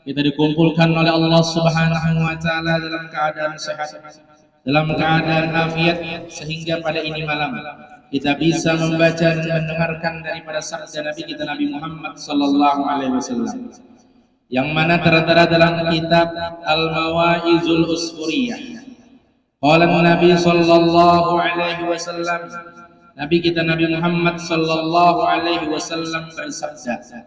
Kita dikumpulkan oleh Allah Subhanahu wa taala dalam keadaan sehat, dalam keadaan afiat, sehingga pada ini malam kita bisa membaca dan mendengarkan daripada sabda Nabi kita Nabi Muhammad sallallahu alaihi wasallam yang mana tertera dalam kitab Al-Mawaizul Usfuriyah. Qala Nabi sallallahu alaihi wasallam, Nabi kita Nabi Muhammad sallallahu alaihi wasallam bersabda.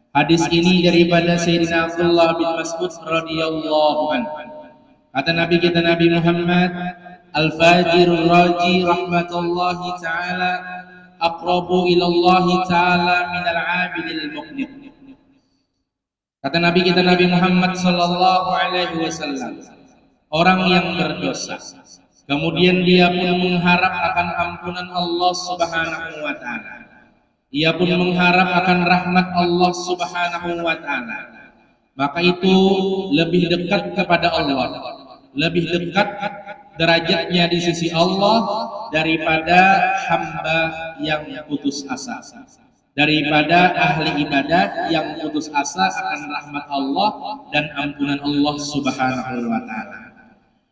Hadis ini daripada Sayyidina Abdullah bin Mas'ud radhiyallahu anhu. Kata Nabi kita Nabi Muhammad, Al-Fajirur Raji rahmatullahi taala aqrabu ila Allah taala minal 'abidil muqnit. Kata Nabi kita Nabi Muhammad sallallahu alaihi wasallam, orang yang berdosa kemudian dia pun mengharap akan ampunan Allah Subhanahu wa taala, ia pun mengharap akan rahmat Allah Subhanahu wa taala, maka itu lebih dekat kepada Allah, lebih dekat derajatnya di sisi Allah daripada hamba yang putus asa, daripada ahli ibadah yang putus asa akan rahmat Allah dan ampunan Allah Subhanahu wa taala.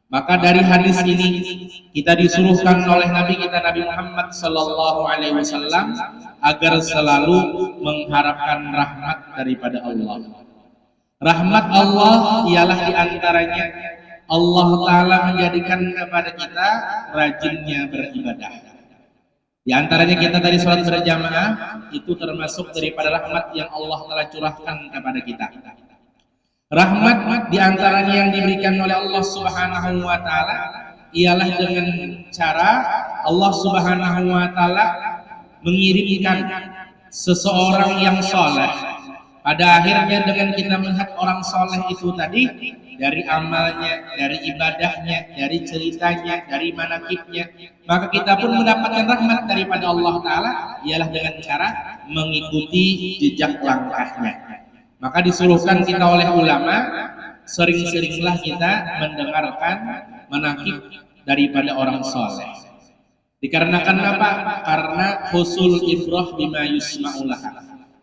Maka dari hadis ini kita disuruhkan oleh Nabi kita Nabi Muhammad sallallahu alaihi wasallam agar selalu mengharapkan rahmat daripada Allah. Rahmat Allah ialah diantaranya Allah Ta'ala menjadikan kepada kita rajinnya beribadah. Di antaranya kita tadi sholat berjamaah itu termasuk daripada rahmat yang Allah telah curahkan kepada kita. Rahmat diantaranya yang diberikan oleh Allah Subhanahu wa taala ialah dengan cara Allah Subhanahu wa taala mengirimkan seseorang yang soleh. Pada akhirnya dengan kita melihat orang soleh itu tadi, dari amalnya, dari ibadahnya, dari ceritanya, dari manakibnya, maka kita pun mendapatkan rahmat daripada Allah Ta'ala ialah dengan cara mengikuti jejak langkahnya. Maka disuruhkan kita oleh ulama, sering-seringlah kita mendengarkan manakib daripada orang soleh. Dikarenakan apa? Karena husul ibrah bima yusma'ulah.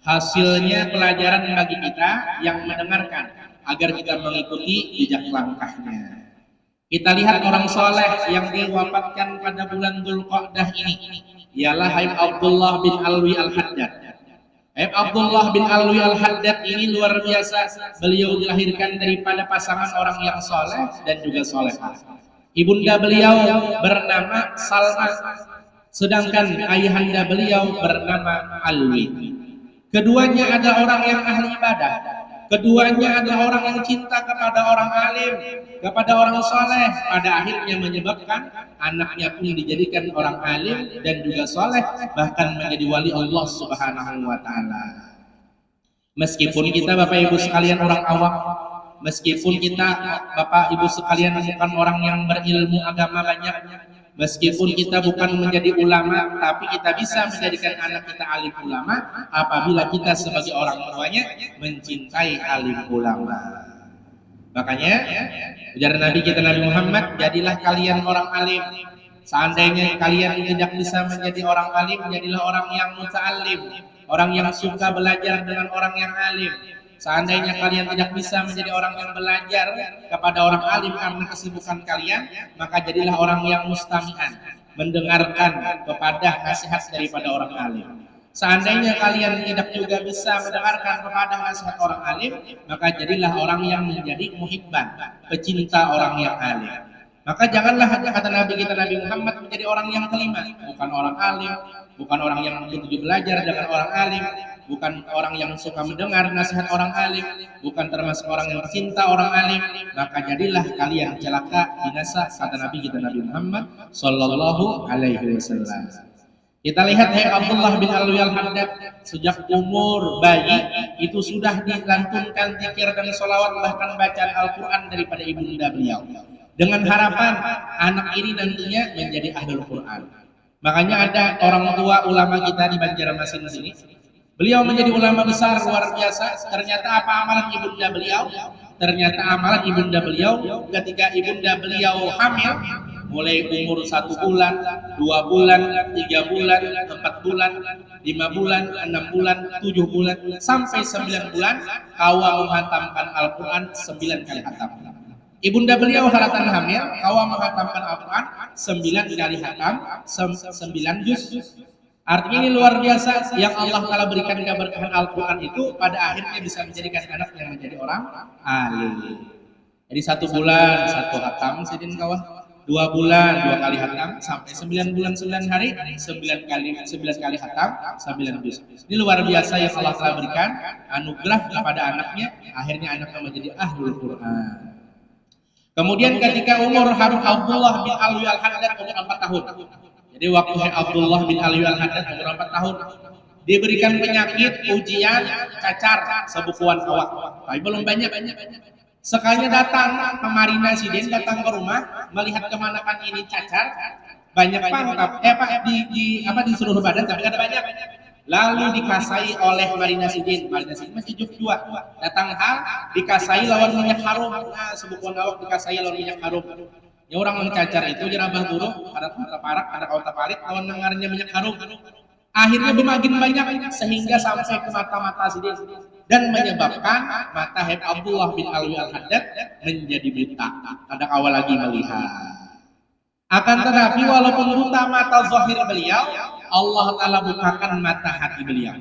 Hasilnya pelajaran bagi kita yang mendengarkan agar kita mengikuti jejak langkahnya. Kita lihat orang soleh yang diwafatkan pada bulan Dzulqa'dah ini ialah Habib Abdullah bin Alwi Al-Haddad. Habib Abdullah bin Alwi Al-Haddad ini luar biasa. Beliau dilahirkan daripada pasangan orang yang soleh dan juga solehah. Ibunda beliau bernama Salma, sedangkan ayahanda beliau bernama Alwi. Keduanya adalah orang yang ahli ibadah. Keduanya adalah orang yang cinta kepada orang alim, kepada orang soleh. Pada akhirnya menyebabkan anaknya pun dijadikan orang alim dan juga soleh, bahkan menjadi wali Allah Subhanahu wa taala. Meskipun kita Bapak Ibu sekalian orang awam, meskipun kita Bapak Ibu sekalian bukan orang yang berilmu agama banyak, meskipun kita bukan menjadi ulama, tapi kita bisa menjadikan anak kita alim ulama apabila kita sebagai orang tuanya mencintai alim ulama. Makanya ujar Nabi kita Nabi Muhammad, jadilah kalian orang alim. Seandainya kalian tidak bisa menjadi orang alim, jadilah orang yang muta'allim, orang yang suka belajar dengan orang yang alim. Seandainya kalian tidak bisa menjadi orang yang belajar kepada orang alim karena kesibukan kalian, maka jadilah orang yang mustami'an, mendengarkan kepada nasihat daripada orang alim. Seandainya kalian tidak juga bisa mendengarkan kepada nasihat orang alim, maka jadilah orang yang menjadi muhibban, pecinta orang yang alim. Maka janganlah kata Nabi kita Nabi Muhammad menjadi orang yang kelima, bukan orang alim, bukan orang yang begitu belajar dengan orang alim, bukan orang yang suka mendengar nasihat orang alim, bukan termasuk orang yang cinta orang alim, maka jadilah kalian celaka, binasa, kata Nabi kita Nabi Muhammad sallallahu alaihi wasallam. Kita lihat Abdullah bin Alwi Al-Haddad sejak umur bayi itu sudah dilantunkan zikir dan sholawat, bahkan bacaan Al-Quran daripada ibunda beliau, dengan harapan anak ini nantinya menjadi ahlul Quran. Makanya ada orang tua ulama kita di Banjarmasin sini, beliau menjadi ulama besar luar biasa. Ternyata apa amalan ibunda beliau? Ternyata amalan ibunda beliau ketika ibunda beliau hamil, mulai umur 1 bulan, 2 bulan, 3 bulan, 4 bulan, 5 bulan, 6 bulan, 7 bulan, sampai 9 bulan, kawa menghatamkan Al-Quran 9 kali hatam. Ibunda beliau halatan hamil, kawa menghatamkan Al-Quran 9 kali hatam, 9 juz. Artinya ini luar biasa, yang Allah Ta'ala berikan keberkahan Al-Quran itu pada akhirnya bisa menjadikan anak yang menjadi orang alim. Jadi 1 bulan 1 hatam sidin kawah, 2 bulan 2 kali hatam, sampai 9 bulan 9 hari 9 kali hatam 9 juz. Ini luar biasa yang Allah Ta'ala berikan anugerah kepada anaknya, akhirnya anaknya menjadi ahlul Quran. Kemudian ketika umur Habib Abdullah bin Alwi Al-Haddad umur 4 tahun. Jadi waktu Abdullah bin Alwi Al-Haddad umur 4 tahun, diberikan penyakit ujian cacar sebukuan awak. Tapi belum banyak. Sekalinya datang ke Marina Sidin, datang ke rumah, melihat kemanakan ini cacar, banyak pangkap, di seluruh badan, tapi ada banyak. Lalu dikasai oleh Marina Sidin masih jua. Datang hal, dikasai lawan minyak harum. Nah, sebukuan awak dikasai lawan minyak harum. Ya orang mencacar itu jerabah buruk, ada kota parak, ada kota palit, lawan dengarnya minyak harum. Akhirnya semakin banyak sehingga sampai ke mata-mata Sidin dan menyebabkan mata Habib Abdullah bin Alwi Al-Haddad menjadi buta. Ada awal lagi melihat. Akan tetapi walaupun buta mata zahir beliau, Allah Ta'ala bukakan mata hati beliau.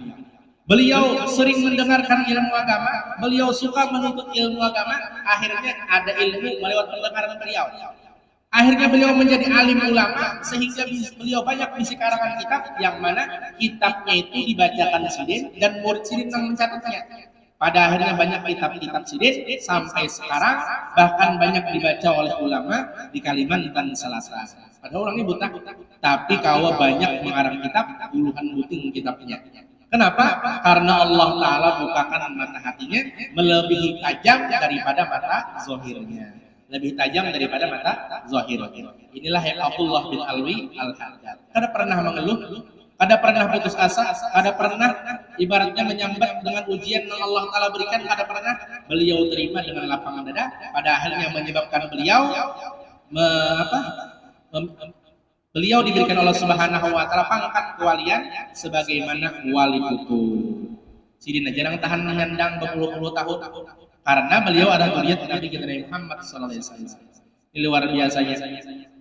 Beliau sering mendengarkan ilmu agama, beliau suka menuntut ilmu agama, akhirnya ada ilmu lewat pendengaran beliau. Akhirnya beliau menjadi alim ulama, sehingga beliau banyak mengisi karangan kitab, yang mana kitabnya itu dibacakan Sidin dan murid Sidin yang mencatatnya. Pada akhirnya banyak kitab-kitab Sidin sampai sekarang, bahkan banyak dibaca oleh ulama di Kalimantan Selatan. Padahal orang ini buta, tapi kawa banyak mengarang kitab, puluhan buting kitabnya. Kenapa? Karena Allah Ta'ala bukakan mata hatinya melebihi tajam daripada mata zahirnya. Lebih tajam daripada mata zahirnya. Inilah Abdullah bin Alwi Al-Haddad. Kada pernah mengeluh, kada pernah putus asa, kada pernah ibaratnya menyambat dengan ujian yang Allah Ta'ala berikan, kada pernah. Beliau terima dengan lapangan dada, pada akhirnya menyebabkan beliau diberikan Allah Subhanahu wa Ta'ala pangkat kewalian sebagaimana wali kutub. Sidin jarang tahan menyandang berpuluh-puluh tahun karena beliau adalah zuriat Nabi kita Muhammad sallallahu alaihi wasallam. Ini luar biasanya.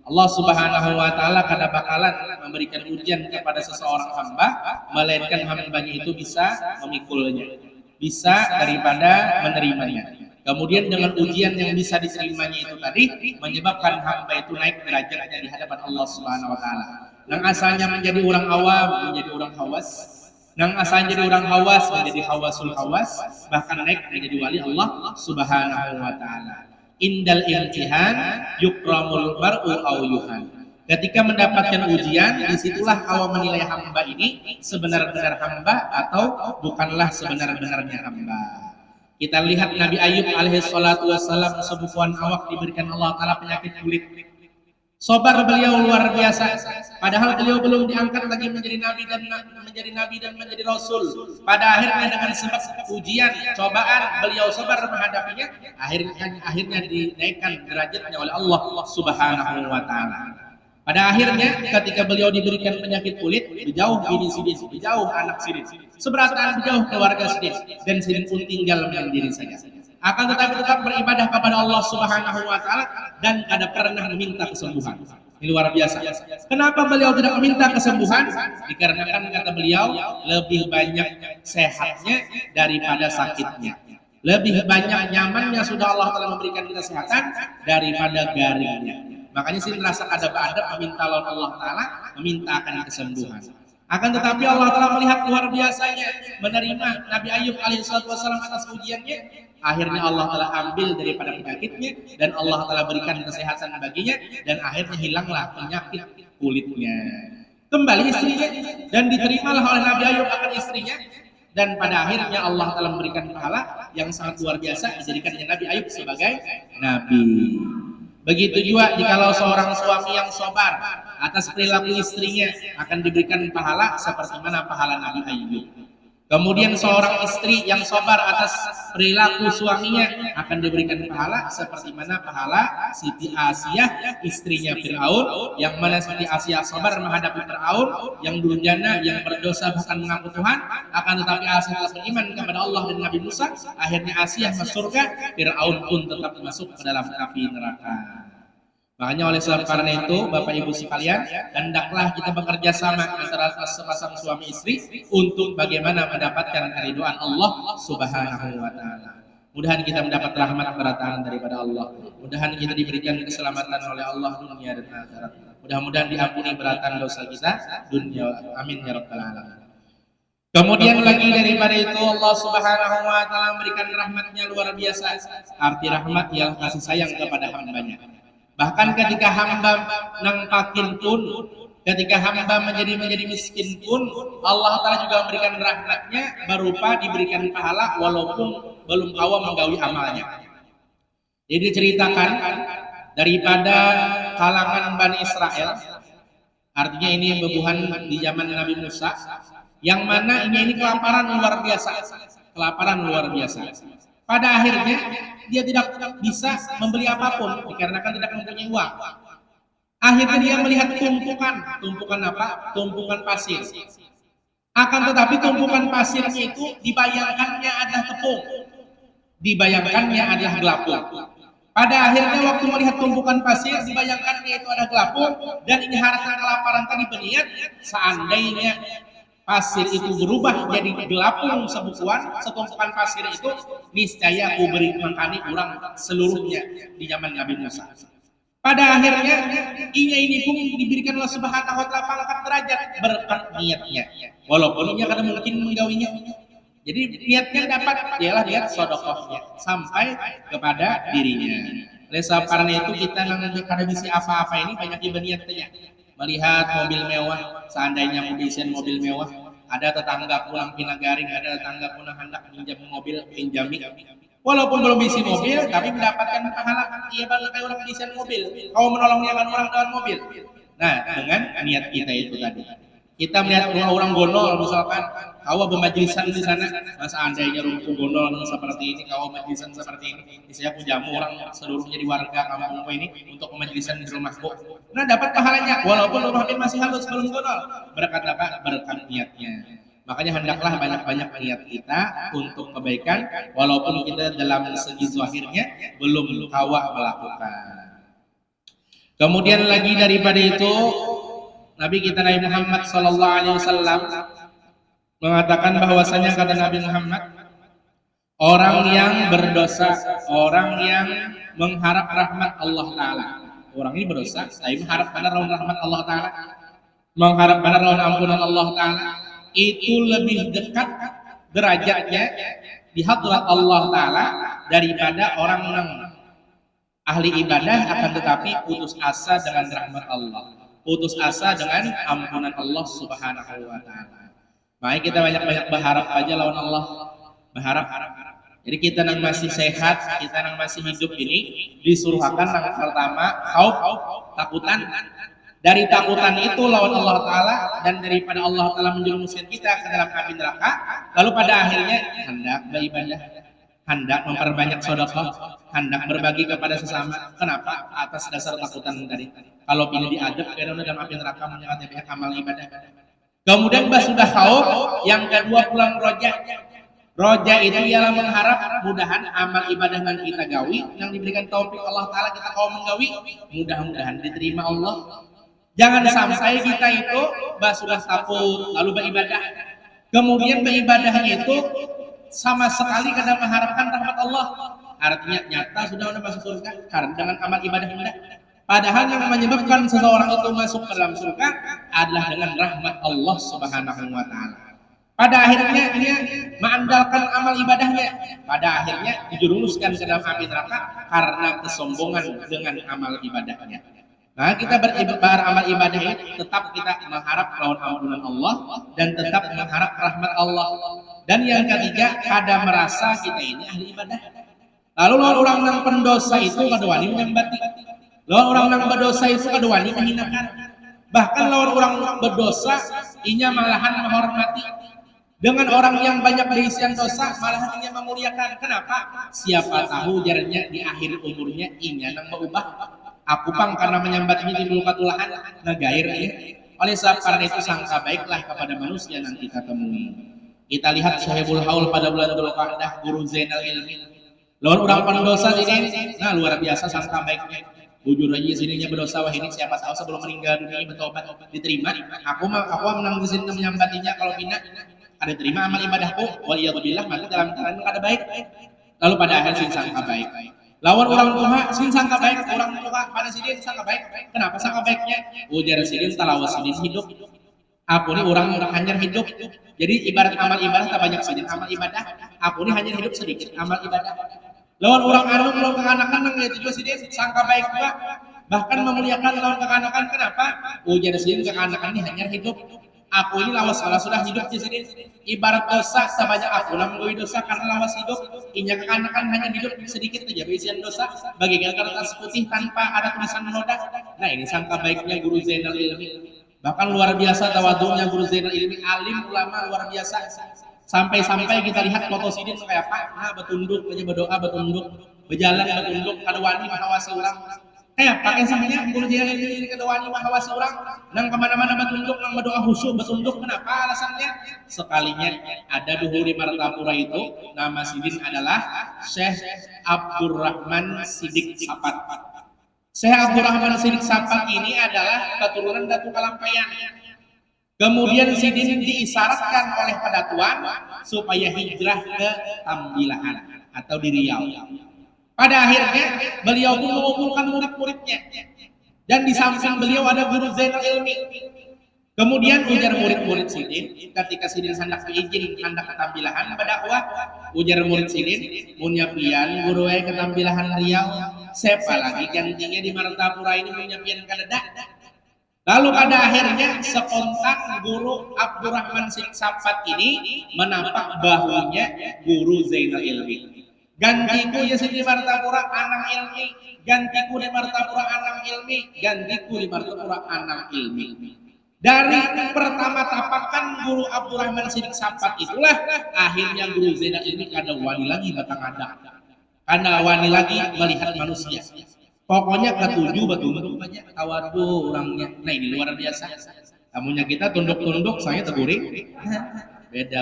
Allah Subhanahu wa Ta'ala kada bakalan memberikan ujian kepada seseorang hamba melainkan hambanya itu bisa memikulnya, bisa daripada menerimanya. Kemudian dengan ujian yang bisa diterimanya itu tadi menyebabkan hamba itu naik derajatnya di hadapan Allah Subhanahu wa Ta'ala. Yang asalnya menjadi orang awam menjadi orang hawas, yang asalnya jadi orang hawas menjadi hawasul hawas, bahkan naik menjadi wali Allah Subhanahu wa Ta'ala. Indal imtihan yukramul mar'u aw yuhan. Ketika mendapatkan ujian, disitulah awam menilai hamba ini sebenar-benar hamba atau bukanlah sebenar-benarnya hamba. Kita lihat Nabi Ayub alaihi salatu wassalam, sebukuan awak diberikan Allah Ta'ala penyakit kulit. Sobar beliau luar biasa. Padahal beliau belum diangkat lagi menjadi nabi dan menjadi rasul. Pada akhirnya dengan sebab ujian, cobaan, beliau sabar menghadapinya. Akhirnya dinaikkan derajatnya oleh Allah Subhanahu wa Ta'ala. Pada akhirnya ketika beliau diberikan penyakit kulit, dijauh bini Sidin, dijauh anak Sidin, seberatan dijauh keluarga Sidin, dan Sidin pun tinggal menyendiri saja. Akan tetapi tetap beribadah kepada Allah Subhanahu wa Ta'ala dan kada pernah meminta kesembuhan. Ini luar biasa. Kenapa beliau tidak meminta kesembuhan? Dikarenakan kata beliau lebih banyak sehatnya daripada sakitnya. Lebih banyak nyamannya sudah Allah Ta'ala memberikan kita kesehatan daripada garingnya. Makanya sih merasa adab-adab meminta lawan Allah Ta'ala, memintakan kesembuhan. Akan tetapi Allah Ta'ala melihat luar biasanya menerima Nabi Ayub alaihissalam atas ujiannya. Akhirnya Allah Ta'ala ambil daripada penyakitnya dan Allah Ta'ala berikan kesehatan baginya, dan akhirnya hilanglah penyakit kulitnya. Kembali istrinya dan diterimalah oleh Nabi Ayub akan istrinya, dan pada akhirnya Allah Ta'ala memberikan pahala yang sangat luar biasa, dijadikannya Nabi Ayub sebagai nabi. Begitu juga jikalau seorang suami yang sabar atas perilaku istrinya akan diberikan pahala seperti mana pahala Nabi Ayub. Kemudian seorang istri yang sabar atas perilaku suaminya akan diberikan pahala seperti mana pahala Siti Asiyah istrinya Fir'aun, yang mana Siti Asiyah sabar menghadapi Fir'aun yang durjana, yang berdosa bahkan mengaku Tuhan, akan tetapi Asiyah tetap beriman kepada Allah dan Nabi Musa. Akhirnya Asiyah masuk surga, Fir'aun pun tetap masuk ke dalam api neraka. Makanya oleh sebab karena itu, Bapak Ibu sekalian, hendaklah kita bekerja sama antara sepasang suami istri untuk bagaimana mendapatkan keridhaan Allah Subhanahu wa taala. Mudahan kita mendapat rahmat berataan daripada Allah. Mudahan kita diberikan keselamatan oleh Allah dunia dan akhirat. Mudah-mudahan diampuni beratan dosa kita dunia. Amin ya rabbal alamin. Kemudian lagi daripada itu, Allah Subhanahu wa taala memberikan rahmatnya luar biasa. Arti rahmat ialah kasih sayang kepada hambanya. Bahkan ketika hamba nampakin pun, ketika hamba menjadi miskin pun, Allah Ta'ala juga memberikan rahmatnya berupa diberikan pahala walaupun belum awam menggawi amalnya. Jadi diceritakan daripada kalangan Bani Israel, artinya ini bebuhan di zaman Nabi Musa, yang mana ini kelaparan luar biasa. Pada akhirnya dia tidak bisa membeli apapun dikarenakan tidak mempunyai uang. Akhirnya dia melihat tumpukan apa? Tumpukan pasir. Akan tetapi tumpukan pasirnya itu dibayangkannya adalah tepung, dibayangkannya adalah gelapung. Pada akhirnya waktu melihat tumpukan pasir, dibayangkannya itu ada gelapung, dan ini harta kelaparan tadi berniat, seandainya pasir itu berubah jadi gelapung sebukuan, setumpukan pasir itu niscaya aku beri makani orang seluruhnya di zaman Nabi Musa. Pada akhirnya ini pun diberikan Allah Subhanahu wa taala pangkat derajat berkat niatnya. Walaupun ia kadang mungkin menggawinya. Jadi niatnya dapat ialah niat sedekahnya sampai kepada dirinya. Oleh sebab karena itu kita kada bisa apa-apa ini banyak berniatnya. Melihat mobil mewah, seandainya mau desain mobil mewah, ada tetangga pulang pinagaring, ada tetangga pulang hendak pinjam mobil, pinjami. Walaupun belum isi mobil, tapi mendapatkan pahala. Ia kayak orang desain mobil, kau menolong dia orang dengan mobil. Nah, dengan niat kita itu tadi. Kita melihat orang gondol misalkan, kau bermajlisan di sana, seandainya rumahku gondol seperti ini, kau majlisan seperti ini, saya pujamu orang seluruhnya di warga kampungku ini untuk majlisan di rumahku. Nah, dapat pahalanya, walaupun rumahnya masih halus belum gondol. Berkat apa? Berkat niatnya. Makanya hendaklah banyak-banyak niat kita untuk kebaikan, walaupun kita dalam segi zahirnya belum hawa melakukan. Kemudian lagi daripada itu, Nabi kita Nabi Muhammad Sallallahu Alaihi Wasallam mengatakan bahwasanya kata Nabi Muhammad, orang yang berdosa, orang yang mengharap rahmat Allah Taala, orang ini berdosa, tapi mengharap pada rahmat Allah Taala, mengharap pada ampunan Allah Taala, itu lebih dekat derajatnya di hadrat Allah Taala daripada orang yang ahli ibadah akan tetapi putus asa dengan rahmat Allah, putus asa dengan ampunan Allah Subhanahu wa taala. Mari kita banyak-banyak berharap aja lawan Allah. Berharap. Jadi kita yang masih sehat, kita yang masih hidup ini disuruhkan yang pertama khauf, takutan. Dari takutan itu lawan Allah taala dan daripada Allah taala menjerumuskan kita ke dalam api neraka, lalu pada akhirnya hendak beribadah, hendak memperbanyak sedekah, hendak berbagi kepada sesama. Kenapa? Atas dasar takutan tadi. Kalau pilih diadab karena dalam api neraka menyangkut banyak amal ibadah. Kemudian sudah khauf, yang kedua pulang roja. Roja itu ialah mengharap mudahan amal ibadah yang kita gawi yang diberikan taufik Allah taala kita kau menggawi, mudah-mudahan diterima Allah. Jangan sampai kita itu sudah takut lalu beribadah, kemudian beribadahnya itu sama sekali kada mengharapkan rahmat Allah. Artinya nyata sudah masuk surga karena dengan amal ibadah kita. Padahal yang menyebabkan seseorang itu masuk ke dalam surga adalah dengan rahmat Allah Subhanahu wa taala. Pada akhirnya dia mengandalkan amal ibadahnya, pada akhirnya dijerumuskan ke dalam api neraka karena kesombongan dengan amal ibadahnya. Nah, kita beramal ibadah ini tetap kita mengharap lawan ampunan Allah dan tetap mengharap rahmat Allah. Dan yang ketiga, kada merasa kita ini ahli ibadah. Lalu lawan orang yang pendosa itu kada wani menyembati. Lawan orang yang berdosa itu kada wani menghinakan. Bahkan lawan orang berdosa inya malahan menghormati. Dengan orang yang banyak berisian dosa malah dia memuliakan. Kenapa? Siapa tahu jarnya di akhir umurnya inya nang berubah. Aku pang karena menyambatnya di muka tulahan nagair ya. Oleh sebab karena itu sangka baiklah kepada manusia yang kita temui. Kita lihat Syahibul Haul pada bulan Dzulqa'dah, guru Zainal Ilmi. Lawan orang pendosa ini, nah luar biasa sangka baiknya. Bujur aja sininya berdosa, wah ini siapa tahu sebelum meninggal dunia bertobat diterima. Aku menang di sini menyambatinya kalau bina ada terima amal ibadahku, waliyadzubillah maka dalam keadaan ada baik. Lalu pada akhir sin sangka baik. Lawan orang tua sin sangka baik, orang tua pada sidin sangka baik. Kenapa sangka baiknya? Ujar sidin talawas sidin hidup. Aku ini orang hanya hidup. Jadi ibarat amal ibadah tak banyak sidin amal ibadah. Aku ini hanya hidup sedikit amal ibadah. Lawan orang anu lawan kekanakan nang itu juga sidin sangka baik juga. Bahkan memuliakan lawan kekanakan. Kenapa? Ujar sidin kekanakan ini hanya hidup. Aku ini lawas kalau sudah hidup di sini ibarat dosa sebanyak aku namun dosa karena lawas hidup inya kekanakan hanya hidup sedikit saja berisian dosa bagaikan kertas putih tanpa ada tulisan noda. Nah ini sangka baiknya guru Zainal Ilmi, bahkan luar biasa tawadhunya guru Zainal Ilmi, alim ulama luar biasa. Sampai-sampai kita lihat foto sidin kayak apa, nah betunduk aja berdoa betunduk berjalan betunduk kada wani mahawasi orang. Pakai samanya guru Zainal Ilmi kedua wani mahawasi orang nang kemana-mana betunduk nang berdoa khusyuk betunduk. Kenapa alasannya? Sekalinya ada duhur di Martapura itu nama sidin adalah Syekh Abdurrahman Sidik Sapat. Syekh Abdurrahman Sidik Sapat ini adalah keturunan Datu Kalampayan. Kemudian sidin diisyaratkan oleh Padatuan supaya hijrah ke Tambilahan atau di Riau. Pada akhirnya beliau pun mengumpulkan murid-muridnya. Dan di samping beliau ada guru Zainal Ilmi. Kemudian ujar murid-murid sidin, ketika sidin hendak izin hendak ketambilahan berdakwah, ujar murid sidin, munyapian guru ketambilahan Riau, siapa lagi gantinya di Martapura ini munyapian kadeda. Lalu pada akhirnya sekontak guru Abdurrahman Sidik Sapat ini menampak bahunya guru Zainal Ilmi. Gantiku ya di Martapura anak ilmi, gantiku di Martapura anak ilmi, gantiku di Martapura anak ilmi. Dari pertama tapakan guru Abdurrahman Sidik Sapat itulah akhirnya guru Zainal Ilmi kada wani lagi batang ada, kada wani lagi melihat manusia. Pokoknya ketujuh betul-betul banyak tawadhu orangnya. Nah ini luar biasa. Tamunya kita tunduk-tunduk, saya teguring. Beda.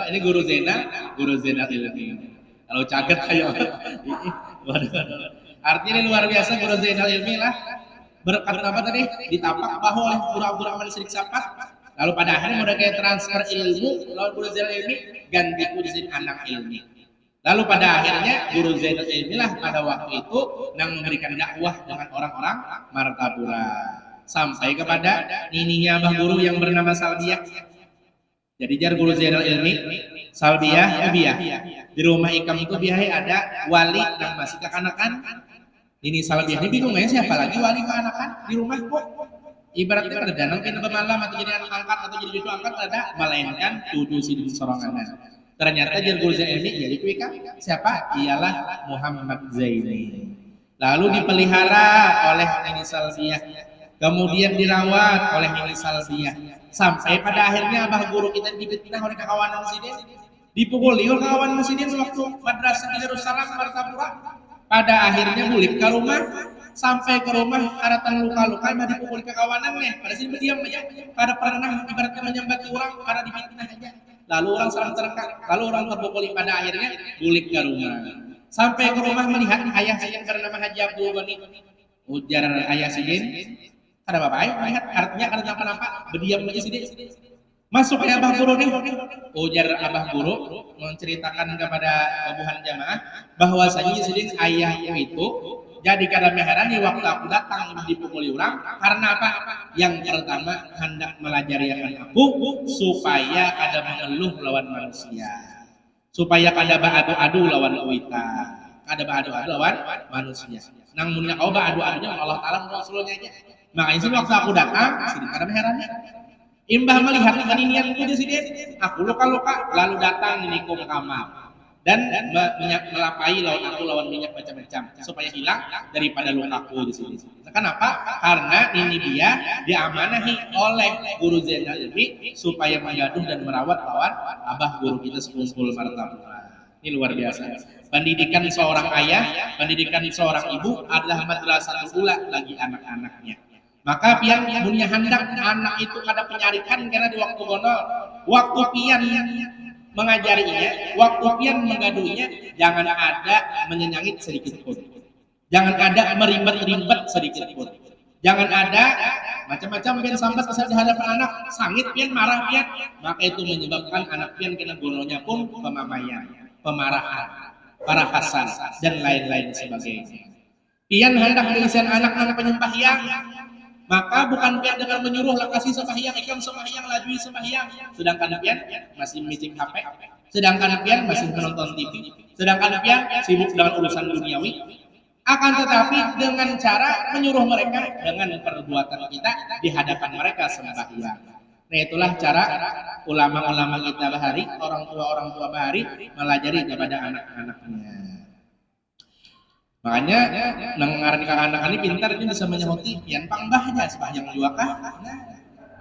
Ini guru Zainal Ilmi. Kalau caget kayak artinya ini luar biasa guru Zainal Ilmi lah. Berkat apa tadi? Ditapak bahu oleh guru Abdurrahman Sidik Sapat. Lalu pada akhirnya udah kayak transfer ilmu, lalu guru Zainal Ilmi gantiku di sini anak ilmi. Lalu pada akhirnya guru Zainal Ilmi lah pada waktu itu yang memberikan dakwah dengan orang-orang Martapura sampai kepada nininya abah guru yang bernama Salbiah. Jadi jar guru Zainal Ilmi Salbiah Ubiah. Di rumah Ikam itu biaya ada wali yang masih kekanakan. Ini Salbiah ini bingung ya siapa lagi wali kekanakan di rumah kok. Ibaratnya kada danang kena bermalam atau jadi anak angkat atau jadi cucu angkat ada, melainkan tujuh sidin sorangan. Ternyata jar guru Zainal Ilmi ya itu Ikam. Siapa? Ialah Muhammad Zaini. Lalu dipelihara oleh Nini Salbiah. Kemudian dirawat oleh Nini Salbiah. Sampai pada akhirnya abah guru kita dipitnah oleh kawanan sidin. Dipukuli oleh kawanan sidin waktu madrasah di Darussalam Martapura. Pada akhirnya balik ke rumah, sampai ke rumah karatan luka-luka mah dipukuli ke kawanan nih. Pada sini berdiam aja, kada pernah ibaratnya menyambati orang, kada dipitnah aja. Lalu orang saling terkak, lalu orang terpukuli. Pada akhirnya balik ke rumah. Sampai ke rumah melihat ayah yang bernama Haji Abdul Ghani. Ujar ayah sidin, ada apa ayah? Melihat artinya kada nampak-nampak, berdiam aja sidin. Masuk ke abah guru nih, ujar abah guru menceritakan kepada kabuhan jamaah bahwasanya sidin ayahku itu jadi kada meherani waktu aku datang dipukuli orang karena apa? Yang pertama hendak melajari aku supaya kada mengeluh lawan manusia, supaya kada beradu-adu lawan kita, kada beradu-adu lawan manusia. Nang munya kau beradu-adunya Allah Taala Rasulnya aja. Makanya sih waktu aku datang sidin kada meherani. Imbah melihat keninianku di sini, aku luka-luka, lalu datang niniku ke kamar dan melapai lawan aku lawan minyak macam-macam supaya hilang daripada lukaku di sini. Kenapa? Karena ini dia diamanahi oleh guru Zainal Ilmi supaya menggaduh dan merawat lawan abah guru kita sekumpul martabah. Ini luar biasa. Pendidikan seorang ayah, pendidikan seorang ibu adalah madrasah ula bagi anak-anaknya. Maka pian punya hendak anak itu kada penyarikan karena di waktu gonol, waktu pian mengajarinya, waktu pian menggaduhnya, jangan ada menyenyangi sedikit pun. Jangan ada merimbet-rimbet sedikit pun. Jangan ada macam-macam pian sambat bisa di hadapan anak, sangit pian, marah pian, maka itu menyebabkan anak pian kena gononya pun pemamaian, pemarahan, parahasan dan lain-lain sebagainya. Pian hendak mengisian anak-anak penyembahyang, maka bukan pian dengan menyuruh lokasi sembahyang, ikam sembahyang, lajui sembahyang, sedangkan pian masih micing HP, sedangkan pian masih menonton TV, sedangkan pian sibuk dengan urusan duniawi. Akan tetapi dengan cara menyuruh mereka dengan perbuatan kita di hadapan mereka sembahyang. Nah itulah cara ulama-ulama kita bahari, orang tua bahari melajari kepada anak-anaknya. Makanya nengaran anak ini pintar, ini bisa menyehuti pian pangbahnya sembahyang juga kah? Nah,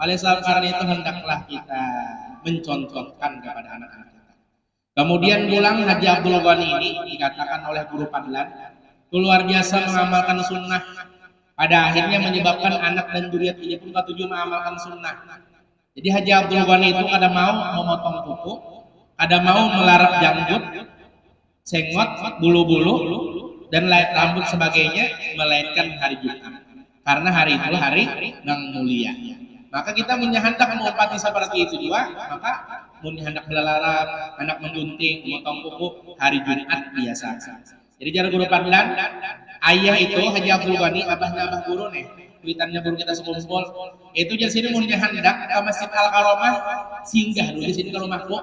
oleh sebab karena itu hendaklah kita mencontohkan kepada anak-anak kita. Kemudian pulang Haji Abdul Ghani ini dikatakan oleh guru Padlan luar biasa mengamalkan sunnah, pada akhirnya menyebabkan anak dan zuriat ini pun ketujuh mengamalkan sunnah. Jadi Haji Abdul Ghani itu kada mau memotong kuku, kada mau melarap janggut, sengot, bulu-bulu dan rambut sebagainya, melainkan hari Jumat. Karena hari itu hari yang mulia. Maka kita punya hendak mengupati seperti itu juga, maka punya hendak melarap, anak mengunting, memotong kuku hari Jumat biasa. Jadi cara guru Padlan, ayah itu Haji Abdul Ghani, abahnya abah guru nih, kuitannya guru kita sekumpul. Itu jadi sini punya hendak ke Masjid Al Karomah, singgah dulu di sini ke rumahku.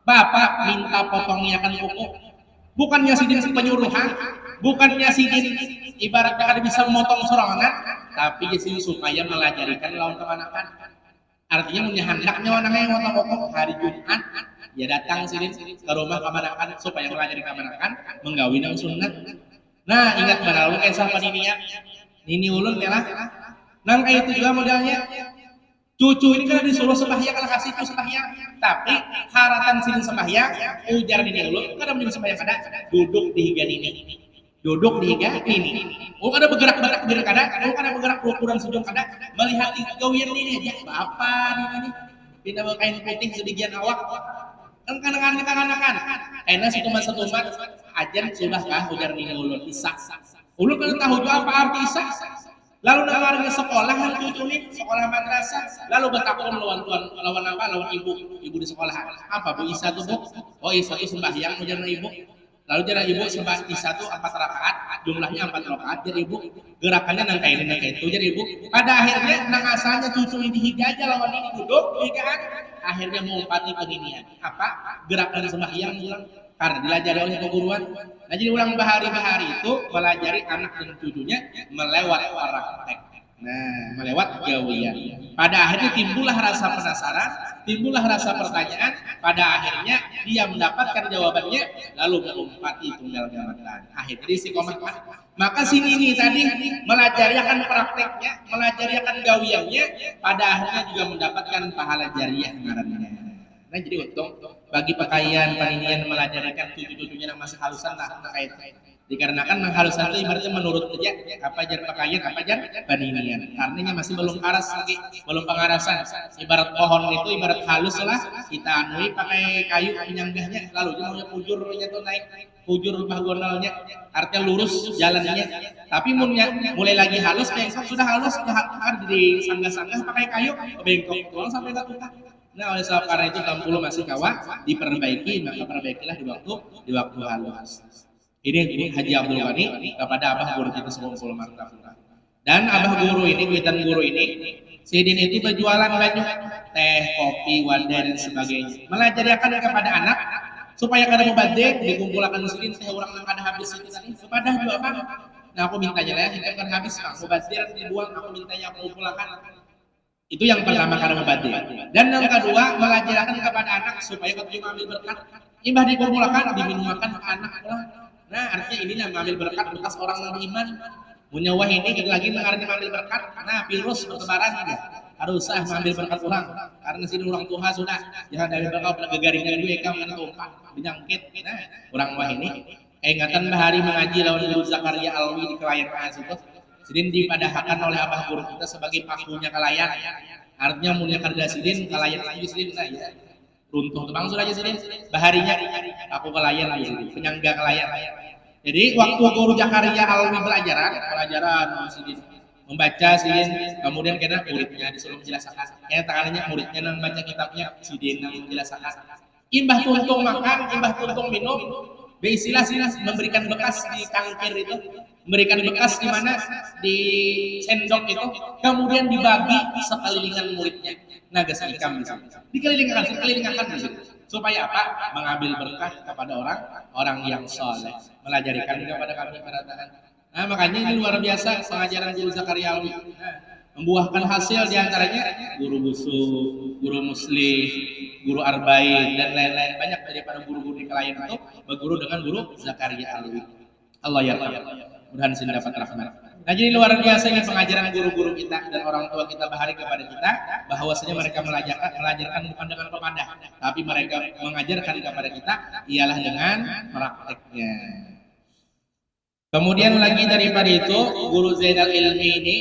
Bapak minta potongnya kuku. Bukannya sidin penyuruhan, bukannya sidin ibaratnya kada bisa memotong sorangan, tapi jadi supaya melajarikan lawan kemanakan. Artinya punya hendaknya wanangnya motong kuku hari Jumat. Ya datang sini ke rumah kemanakan supaya melajari kemanakan menggawi nang sunnah. Nah ingat benar lu kayak sama ini ya, ini ulun ya lah. Nang kayak itu juga modelnya. Cucu ini kan disuruh sembahyang kalau kasih itu sembahyang, tapi haratan sini sembahyang ujar ini ulun kada mending sembahyang kada duduk di higa ini. Duduk di higa ini. Oh kada bergerak-gerak diri kada, oh kada bergerak ukuran sujud kada, melihat gawian ini aja. Apa ini? Pindah kain putih sebagian awak. Engkan-engkan enak setumat ajan sudah kah ujar ini ulun isak ulun kan tahu juga apa arti isak lalu nawarnya sekolah kan cucu nih sekolah madrasah lalu bertakun lawan apa lawan ibu di sekolah apa bu Isa tuh bu oh Isa itu sembahyang ujar ibu lalu jadi ibu sembah Isa tuh 4 rakaat jumlahnya 4 rakaat jadi ibu gerakannya nang kayak itu jadi ibu pada akhirnya nang asalnya cucu ini higa aja lawan ini duduk higaan akhirnya mengumpati penginian apa gerakan sembahyang ulang karena dilajari oleh keguruan. Nah jadi ulang bahari-bahari itu melajari anak dan cucunya melewat praktek. Nah melewat gawian. Pada akhirnya timbullah rasa penasaran, timbullah rasa pertanyaan. Pada akhirnya dia mendapatkan jawabannya lalu mengumpati tunggal jabatan. Akhirnya istiqomah. Maka sini nih tadi melajari akan prakteknya, melajari akan gawiannya, pada akhirnya juga mendapatkan pahala jariah ngarannya. Nah jadi untung bagi pakaian paninian melajarikan cucu-cucunya yang masih halusan lah terkait. Dikarenakan yang halusan itu ibaratnya menurut aja apa jar pakaian, apa jar paninian. Artinya masih belum aras lagi, belum pengarasan. Ibarat pohon itu ibarat halus lah, kita anui pakai kayu penyanggahnya, lalu dia mau pujurnya tuh naik pujur bagonalnya, artinya lurus jalannya. Tapi mulai lagi halus, bengkok sudah halus, sudah di sanggah-sanggah pakai kayu, bengkok doang sampai tak tukar. Nah oleh sebab karena itu 60 masih kawa diperbaiki, maka perbaikilah di waktu halus. Ini Haji Abdul Ghani kepada abah guru kita sekumpul martabah. Dan abah guru ini, kuitan guru ini, sidin itu berjualan banyak teh, kopi, wadah dan sebagainya. Melajarikan kepada anak supaya kada mubazir dikumpulkan sidin teh orang yang kada habis itu tadi. Kepada juga apa? Nah aku mintanya lah, kita kan habis Kang, mubazir dibuang, aku mintanya aku kumpulkan. Itu yang pertama karena mubazir. Dan yang kedua mengajarkan kepada anak supaya ketika ambil berkat, imbah dikumpulkan diminumkan ke anak lah. Nah artinya ini yang mengambil berkat bekas orang yang beriman. Munyawah ini kita lagi mengambil berkat, nah virus bertebaran aja. Harus usah mengambil berkat orang, karena sini orang tua sudah jangan dari berkat pada gegaringan gue kamu kan tumpah penyakit. Nah, orang wah ini ingatan bahari mengaji lawan Guru Zakaria Alwi di Kelayan itu. Sidin dipadahkan oleh abah guru kita sebagai pakunya Kelayan. Artinya mulia karda Sidin Kelayan lagi Sidin nah ya. Runtuh tebang sudah aja Sidin. Baharinya aku Kelayan lagi penyangga Kelayan. Jadi waktu Guru Zakaria Alwi pelajaran Sidin membaca Sidin, kemudian kena muridnya disuruh menjelaskan. Yang tangannya muridnya nang baca kitabnya Sidin nang menjelaskan. Imbah tuntung makan, imbah tuntung minum, beristilah memberikan bekas di kangkir itu, memberikan bekas di mana di sendok itu, kemudian dibagi sekelilingan muridnya. Naga seikam di sini. Dikelilingkan di sini. Supaya apa? Mengambil berkah kepada orang yang soleh. Melajarikan kepada kami para tahan. Nah, makanya ini luar biasa pengajaran Guru Zakaria Alwi. Membuahkan hasil diantaranya guru busu, guru muslih, guru arba'in dan lain-lain banyak daripada guru-guru di Kelayan itu berguru dengan Guru Zakaria Alwi. Allah ya Allah. Mudah-mudahan sini dapat rahmat. Nah, jadi luar biasa ini pengajaran guru-guru kita dan orang tua kita bahari kepada kita bahwasanya mereka melajarkan bukan dengan pemandah, tapi mereka mengajarkan kepada kita ialah dengan prakteknya. Kemudian lagi daripada itu, Guru Zainal Ilmi ini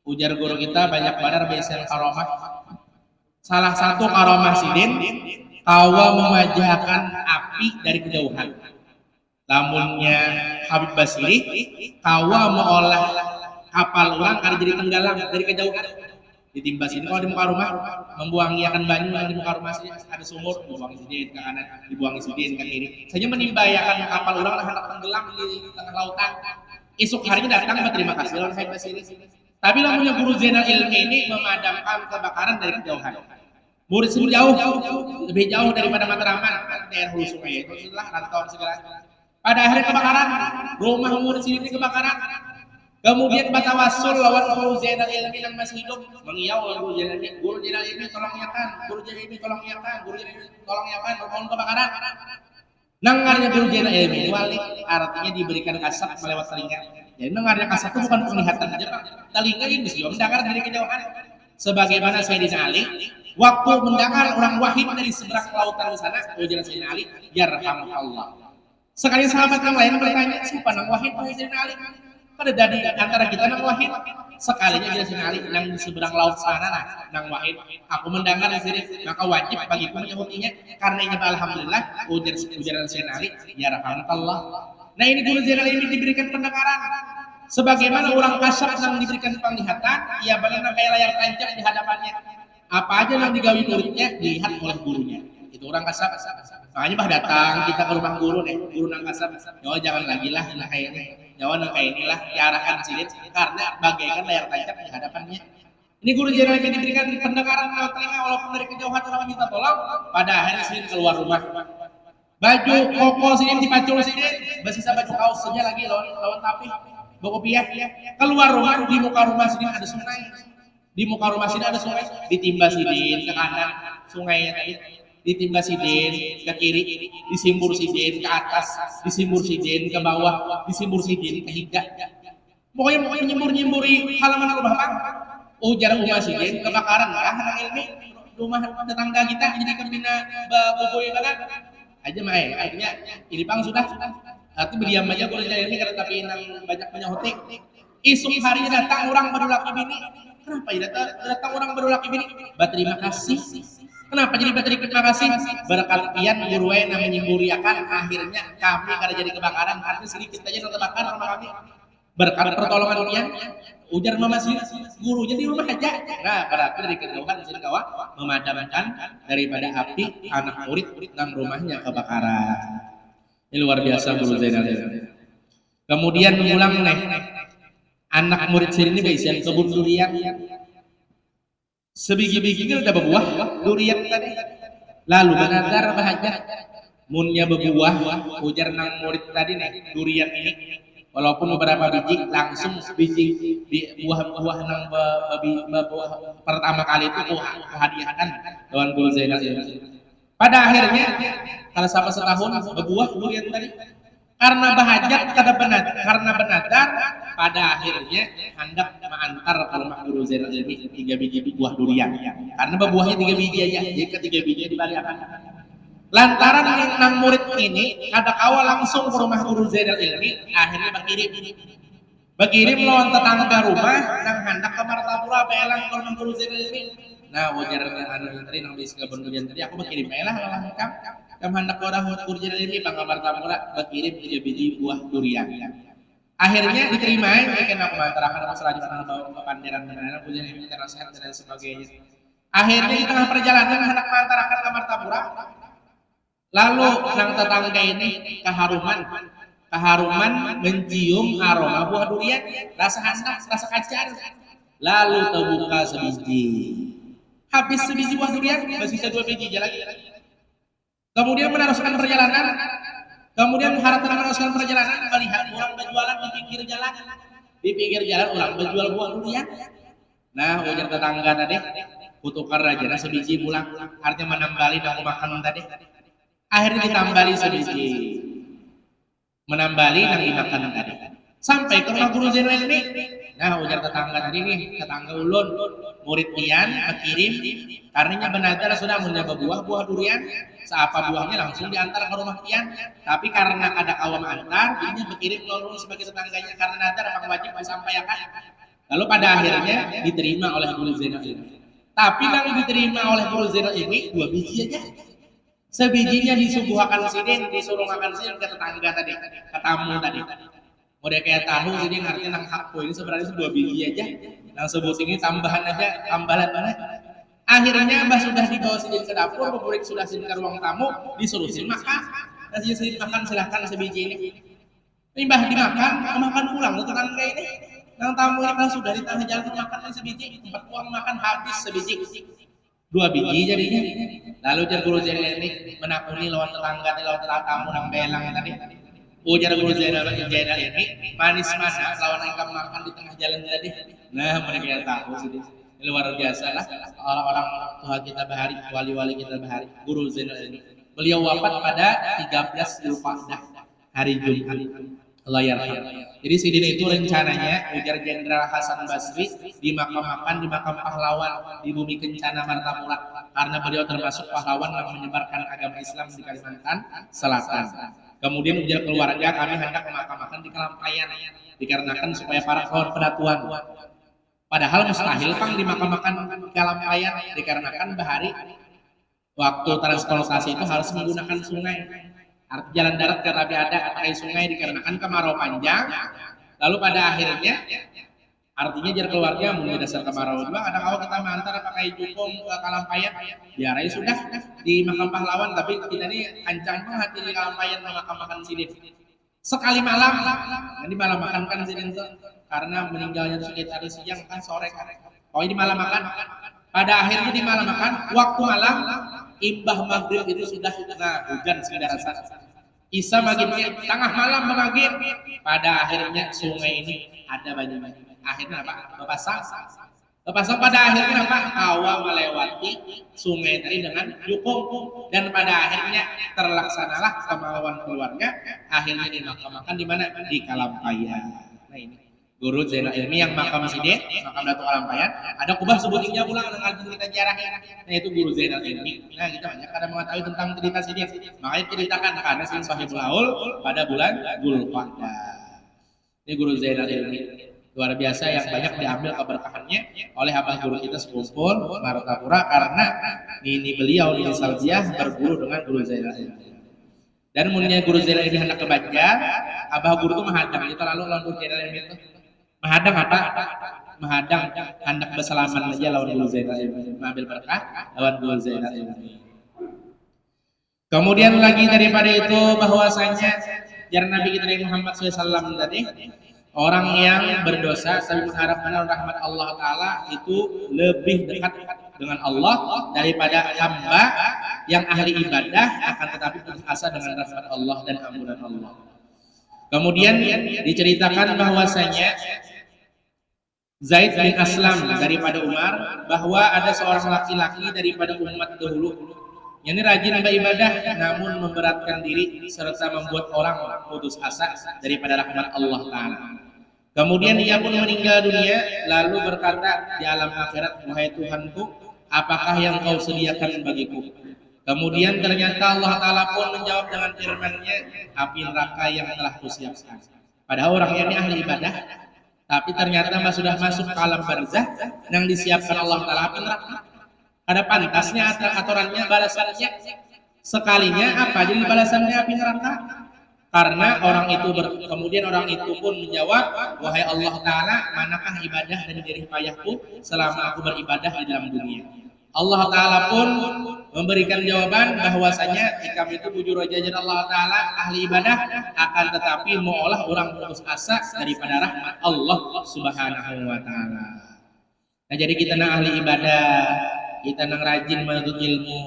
ujar guru kita banyak benar biasanya karomah. Salah satu karomah Sidin, kawa memajahkan api dari kejauhan. Lamunnya Habib Basri, kawa mengolah kapal orang karena jadi tenggelam dari kejauhan. Ditimba sini kalau di muka rumah membuangiakan banyu yang di muka rumah sini ada sumur dibuangi sini ke kanan dibuangi sini ke kiri saja menimbayakan kapal orang hendak tenggelam di tengah lautan. Esok harinya datang berterima kasih lawan Habib Basri. Tapi lamunnya Guru Zainal Ilmi ini memadamkan kebakaran dari kejauhan. Murid sini jauh lebih jauh daripada Matraman daerah hulu sungai itu setelah rantauan segala. Pada akhirnya kebakaran rumah murid sini kebakaran. Kemudian batawasul lawan Guru Zainal Ilmi yang masih hidup mengiau Guru Zainal Ilmi, Guru Zainal Ilmi tolong iakan, Guru Zainal Ilmi tolong iakan, Guru Zainal Ilmi tolong iakan, mohon kebakaran. Nangarnya Guru Zainal Ilmi wali artinya diberikan kasat melewat telinga. Jadi nangarnya kasat itu bukan penglihatan aja Pak, telinga ini bisa mendengar dari kejauhan. Sebagaimana Sayyidina Ali, waktu mendengar orang wahid dari seberang lautan di sana, ujar Sayyidina Ali, yarhamukallah. Sekali sahabat yang lain bertanya, siapa nang wahid Sayyidina Ali? Pada dari antara kita nang wahid sekalinya dia Ali nang di seberang laut sana nang wahid aku mendengar di sini maka wajib bagiku menyebutinya karena ini alhamdulillah ujaran Sayyidina Ali ya rahmatullah. Nah ini Guru Zainal ini diberikan pendengaran sebagaimana orang kasar yang diberikan penglihatan ya bagaimana kayak layar tancap di hadapannya apa aja yang digawi muridnya dilihat oleh gurunya itu orang kasar. Makanya bah datang kita ke rumah guru nih guru nang kasar ya jangan lagi lah nah kayaknya Jawaban kayak inilah diarahkan Sidin karena bagaikan layar tancap di hadapannya. Ini Guru Zainal Ilmi diberikan pendengaran lewat telinga walaupun dari kejauhan orang minta tolong. Pada akhirnya Sidin keluar rumah. Baju koko Sidin dipacul Sidin, bersisa baju kaos saja lagi lawan tapi bawa piah. Keluar rumah di muka rumah Sidin ada sungai. Di muka rumah Sidin ada sungai, ditimba Sidin ke kanan sungainya tadi. Ditimba Sidin ke kiri, disimbur Sidin ke atas, disimbur Sidin ke bawah, disimbur Sidin ke hingga. Pokoknya nyemburi halaman rumah Bang. Ujar rumah Sidin kebakaran lah anak ilmi rumah tetangga kita jadi kebina boboy kan. Aja mah artinya ini Bang sudah. Artinya berdiam aja Guru Zainal Ilmi karena tapi banyak menyohotik. Esok harinya datang orang baru laki bini. Kenapa ya datang orang baru laki bini? Berterima kasih. Kenapa jadi berterima kasih? Berkat pian guru yang menyemburiakan akhirnya kami kada jadi kebakaran artinya sedikit aja terbakar rumah kami. Berkat pertolongan pian ujar Mama Sri gurunya di rumah aja. Nah berarti dari kejauhan sini kawan memadamkan daripada api anak murid dan rumahnya kebakaran. Ini luar biasa Guru Zainal Ilmi. Kemudian mengulang nih anak murid sini bisian kebun durian. Sebiji-biji udah berbuah durian tadi. Lalu benar bahagia munnya berbuah ujar nang murid tadi nih durian ini walaupun beberapa biji langsung biji buah-buah nang buah pertama kali itu hadiahkan lawan Guru Zainal Ilmi. Pada akhirnya kalau sama setahun berbuah durian tadi karena bahagia karena benar pada akhirnya hendak mengantar ke rumah guru Zainal Ilmi 3 biji buah durian. Karena buahnya 3 biji aja, jadi ketiga biji dibaliakan. Lantaran nang murid ini kada kawa langsung ke rumah guru Zainal Ilmi, akhirnya berkirim lawan tetangga rumah nang hendak ke Martapura belang ke rumah guru Zainal Ilmi. Nah, wajarnya anu tadi nang bis kebun durian tadi aku berkirim belah lawan kam hendak ke orang guru Zainal Ilmi bangga Martapura berkirim 3 biji buah durian. Akhirnya diterima ya kena pemantarakan masalah di sana bawa ke panderan benar punya ini karena sehat dan sebagainya. Akhirnya di tengah perjalanan hendak pemantarakan ke Martapura. Lalu nang tetangga ini keharuman mencium aroma buah durian, rasa hangat, rasa kacang. Lalu terbuka sebiji. Habis sebiji buah durian, masih sisa 2 biji jalan. Kemudian meneruskan perjalanan. Kemudian harap meneruskan perjalanan melihat orang berjualan di pinggir jalan. Di pinggir jalan orang berjual buah durian. Nah, ujar tetangga tadi, kutukar rajana sebiji pulang. Artinya menambali dan makan tadi. Akhirnya ditambali sebiji. Menambali dan dimakan tadi. Sampai ke rumah guru Zainal Ilmi. Nah, ujar tetangga tadi nih, tetangga ulun, murid pian berkirim karenanya benar sudah menyapa buah durian, seapa buahnya langsung diantar ke rumah pian. Tapi karena ada awam antar, jadinya berkirim ulun sebagai tetangganya karena nadar memang wajib disampaikan. Lalu pada akhirnya diterima oleh guru Zainal Ilmi. Tapi yang diterima oleh guru Zainal Ilmi 2 biji aja. Sebijinya disuguhkan sidin, disuruh makan sidin ke tetangga tadi, ke tamu tadi. Udah kayak tahu jadi artinya nang hakku ini sebenarnya 2 biji aja. Nang sebut ini tambahan aja, tambahan mana? Akhirnya Mbah sudah dibawa sidin ke dapur, murid sudah sidin ke ruang tamu, disuruh sidin makan. Dan sidin makan silahkan sebiji ini. Ini Mbah dimakan, makan pulang tetangga ini. Nang tamu ini Mbah sudah di tengah jalan makan sebiji, tempat uang makan habis sebiji. 2 biji jadinya. Lalu jar guru Zainal ini menakuni lawan tetangga tamu nang belang tadi. Ujar guru Zainal ini manis mana lawan engkau makan di tengah jalan tadi. Nah, mereka tahu sih luar biasa lah orang-orang Tuhan kita bahari, wali-wali kita bahari. Guru Zainal ini beliau wafat pada 13 Zulqa'dah hari Jumat. Allah yarham. Jadi sidin itu rencananya ujar Jenderal Hasan Basri dimakamkan di makam pahlawan di bumi Kencana Martapura karena beliau termasuk pahlawan yang menyebarkan agama Islam di Kalimantan Selatan. Kemudian ujar keluarga kami hendak memakamkan di Kalampayan dikarenakan supaya para kawan penatuan. Padahal mustahil pang dimakamkan di Kalampayan dikarenakan bahari waktu transportasi itu harus menggunakan sungai. Arti jalan darat tapi ada pakai sungai dikarenakan kemarau panjang. Lalu pada akhirnya artinya jar keluarga mulai dasar kemarau juga ada kalau kita mengantar pakai jukung ke Kalampayan biarai sudah di makam pahlawan tapi kita ini ancang hati di Kalampayan memakamkan sidin sekali malam nanti malam makan kan sidin itu karena meninggalnya sekitar siang kan sore kan oh ini malam makan pada akhirnya di malam makan waktu malam imbah maghrib itu sudah hujan sudah rasa Isa maghribnya tengah malam maghrib pada akhirnya sungai ini ada banyak akhirnya apa? Berpasang pada akhirnya apa? Hawa melewati sungai tadi dengan jukung dan pada akhirnya terlaksanalah kemauan keluarga akhirnya dimakamkan di mana? Di Kalampayan. Nah ini Guru Zainal Ilmi yang makam sidin, makam Datuk Kalampayan. Ada kubah sebutnya pulang dengan kita jarahnya. Nah itu Guru Zainal Ilmi. Nah kita banyak kada mengetahui tentang cerita sidin. Makanya ceritakan karena sin Sahibul Haul pada bulan Zulqa'dah. Ini Guru Zainal Ilmi. Luar biasa yang banyak diambil keberkahannya oleh abah guru kita sekumpul Martapura karena ini beliau ini Salbiah berguru dengan Guru Zainal Ilmi. Dan mulanya Guru Zainal Ilmi hendak ke Banjar, abah guru itu menghadang. Itu lalu lawan Guru Zainal Ilmi itu menghadang apa? Menghadang hendak bersalaman aja lawan Guru Zainal Ilmi, mengambil berkah lawan Guru Zainal Ilmi. Kemudian lagi daripada itu bahwasanya jar Nabi kita Muhammad SAW tadi orang yang berdosa tapi mengharapkan rahmat Allah Ta'ala itu lebih dekat dengan Allah daripada hamba yang ahli ibadah akan tetapi putus asa dengan rahmat Allah dan ampunan Allah. Kemudian diceritakan bahwasanya Zaid bin Aslam daripada Umar bahwa ada seorang laki-laki daripada umat dahulu yang rajin beribadah namun memberatkan diri serta membuat orang putus asa daripada rahmat Allah Ta'ala. Kemudian ia pun meninggal dunia lalu berkata di alam akhirat, wahai Tuhanku, apakah yang kau sediakan bagiku? Kemudian ternyata Allah Ta'ala pun menjawab dengan firman-Nya, api neraka yang telah kusiapkan. Padahal orangnya ini ahli ibadah, tapi ternyata sudah masuk ke alam barzah yang disiapkan Allah Ta'ala api neraka. Ada pantasnya aturannya, balasannya. Sekalinya apa jadi balasannya api neraka? Karena orang itu kemudian orang itu pun menjawab, wahai Allah Ta'ala, manakah ibadah dan jerih payahku selama aku beribadah di dalam dunia? Allah Ta'ala pun memberikan jawaban bahwasanya jika itu bujur jajan Allah Ta'ala ahli ibadah, akan tetapi maulah orang putus asa daripada rahmat Allah Subhanahu wa Ta'ala. Nah, jadi kita nang ahli ibadah, kita nang rajin menuntut ilmu,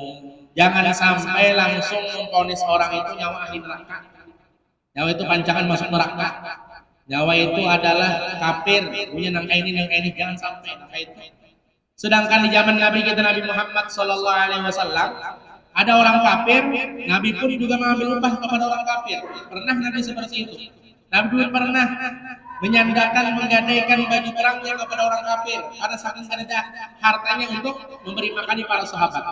jangan sampai langsung memvonis orang itu nyawa ahli neraka. Nyawa itu pancangan masuk neraka. Nyawa itu adalah kafir, punya nang ini, jangan sampai nang itu. Sedangkan di zaman Nabi kita Nabi Muhammad Sallallahu Alaihi Wasallam ada orang kafir, Nabi pun juga mengambil upah kepada orang kafir. Pernah Nabi seperti itu? Nabi pun pernah menyandarkan, menggadaikan baju perangnya kepada orang kafir karena saking ada hartanya untuk memberi makan para sahabat.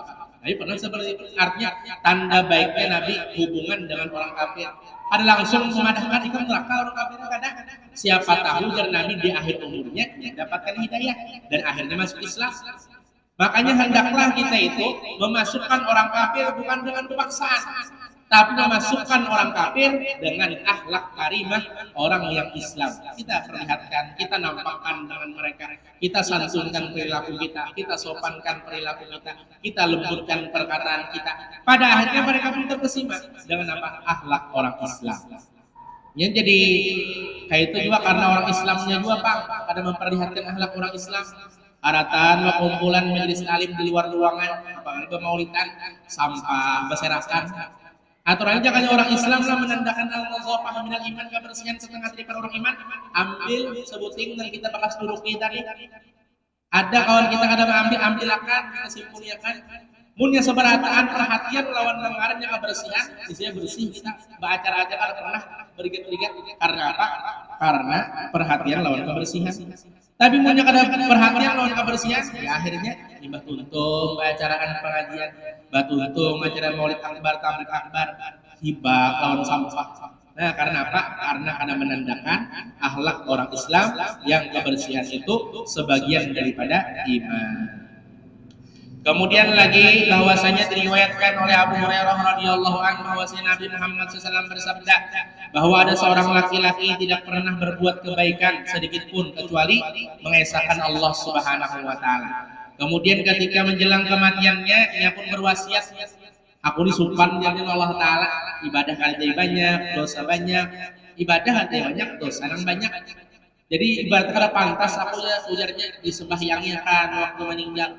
Nabi pernah seperti itu. Artinya tanda baiknya Nabi hubungan dengan orang kafir. Ada langsung memadahkan ikan neraka orang kafir kadang. Siapa tahu dari Nabi di akhir umurnya mendapatkan hidayah dan akhirnya masuk Islam. Makanya hendaklah kita itu memasukkan orang kafir bukan dengan paksaan, tapi memasukkan orang kafir dengan akhlak karimah orang yang Islam. Kita perlihatkan, kita nampakkan dengan mereka, kita santunkan perilaku kita sopankan perilaku kita lembutkan perkataan kita. Pada akhirnya mereka pun terkesima dengan apa? Akhlak orang Islam. Ya, jadi kayak itu juga karena orang Islamnya juga Pak, pada memperlihatkan akhlak orang Islam. Aratan kumpulan majelis alim di luar ruangan, apalagi pemaulidan, sampah berserakan. Aturannya jangan orang Islam lah menandakan al-nazafah minal iman, kebersihan setengah daripada orang iman. Ambil sebuting dan kita bekas duduk kita nih. Ada kawan kita kada ambil akan kita simpulkan. Munnya seberataan perhatian lawan lengaran yang kebersihan, isinya bersih kita beracara-acara pernah berigat-rigat karena apa? Karena perhatian lawan kebersihan. Tapi munnya kada perhatian lawan kebersihan, ya akhirnya limbah tuntung acaraan pengajian, batuntung acara maulid akbar, tablik akbar, hibah lawan sampah. Nah, karena apa? Karena ada menandakan akhlak orang Islam yang kebersihan itu sebagian daripada iman. Kemudian lagi bahwasanya diriwayatkan oleh Abu Hurairah radhiyallahu anhu bahwasanya Nabi Muhammad SAW bersabda bahwa ada seorang laki-laki tidak pernah berbuat kebaikan sedikit pun kecuali mengesahkan Allah Subhanahu wa Ta'ala. Kemudian ketika menjelang kematiannya ia pun berwasiat, aku disumpah jadi Allah Ta'ala, ibadah kali banyak, dosa banyak, ibadah kali banyak, dosa yang banyak. Jadi ibarat kada pantas aku ya ujarnya disembahyangi kan waktu meninggal.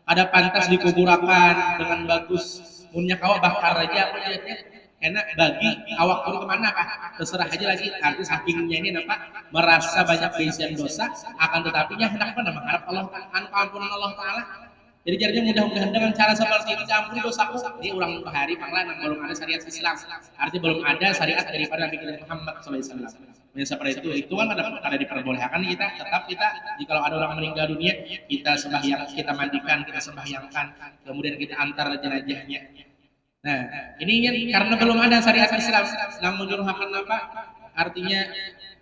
Ada pantas dikuburakan dengan bagus. Munnya kawa bakar aja aku lihatnya enak bagi awak pun kemana kah? Terserah aja lagi. Arti sakingnya ini apa? Merasa banyak keisian dosa, akan tetapinya hendak pada mengharap Allah ampunan Allah Ta'ala. Jadi jadinya mudah-mudahan dengan cara seperti ini ampuni dosaku. Ini ulang hari panglah belum ada syariat Islam. Artinya belum ada syariat daripada Nabi Muhammad SAW. Seperti itu kan ada diperbolehkan kita tetap kita jika ada orang meninggal dunia kita sembahyang, kita mandikan, kita sembahyangkan, kemudian kita antar jenazahnya. Nah, ini karena belum ada syariat Islam yang menyuruhkan apa? Artinya